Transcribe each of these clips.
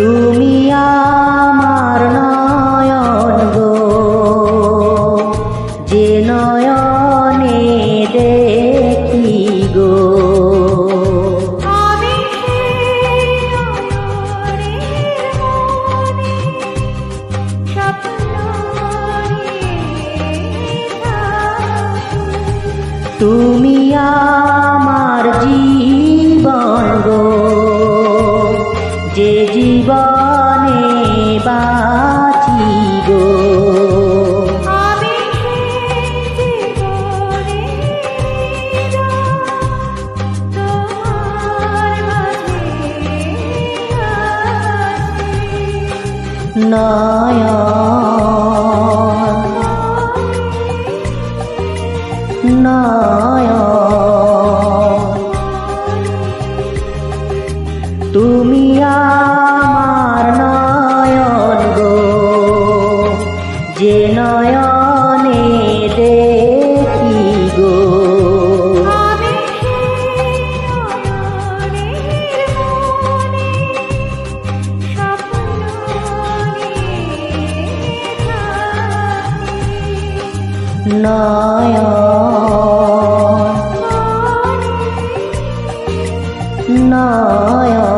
তুমি আমার নয়ন গো, যে নয়নে দেখি গো। তুমি আমার জীবন গো, যে জীবনে বাঁচি গো। নয়ন নয়ন তুমি আমার নয়ন গো, যে নয়নে দেখি গো। নয়ন নয়ন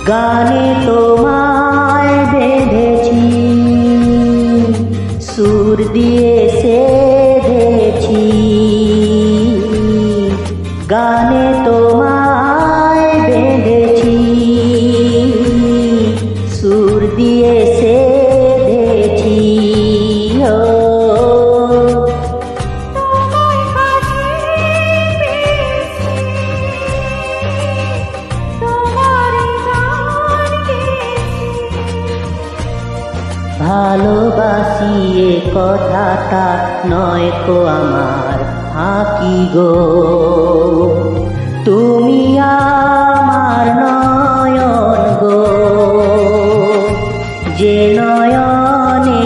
গানে তোমায় বেঁধেছি, সুর দিয়ে সেধেছি। গানে তোমায় বেঁধেছি, সুর দিয়ে সেধেছি। ভালোবাসি এ কথাটা নয় কো আমার ফাঁকি গো। তুমি আমার নয়ন গো, যে নয়নে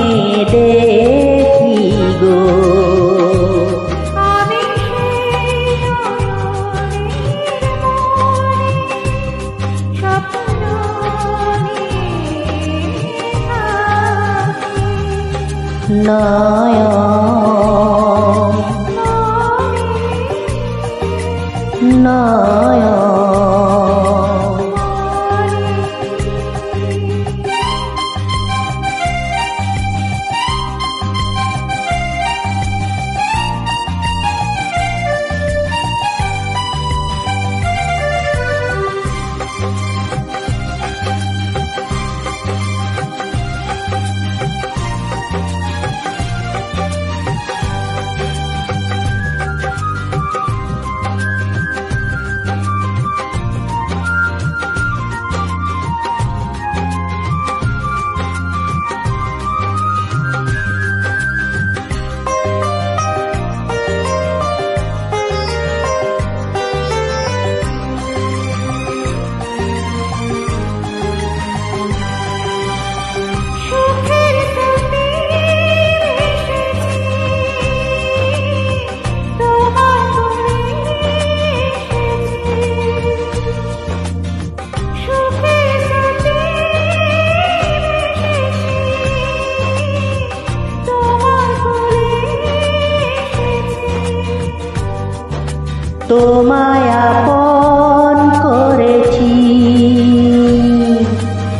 দেখি গো। নয়ন নয়ন তোমায় আপন করেছি,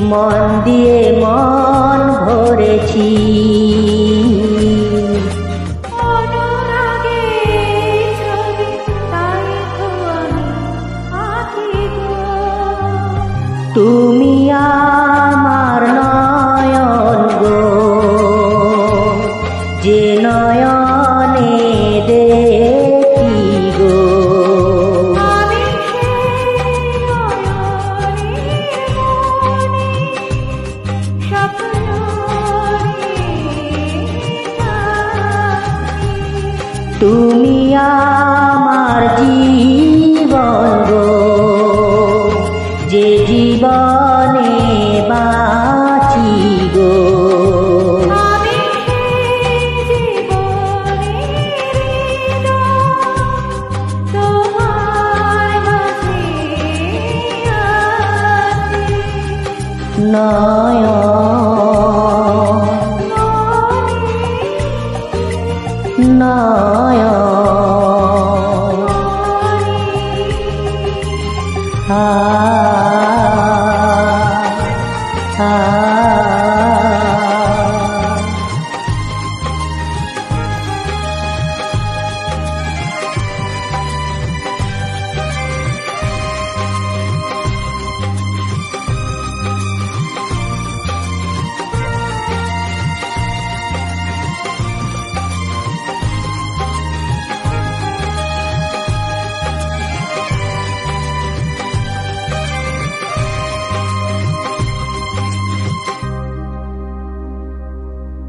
মন দিয়ে মন ভরেছি। তুমি আমার নয়ন গো, আমার জীবন গো, যে জীবনে বাঁচি গো। আমি জীবনের তোমার মাঝে আছি। নয়ন নয়ন আ আ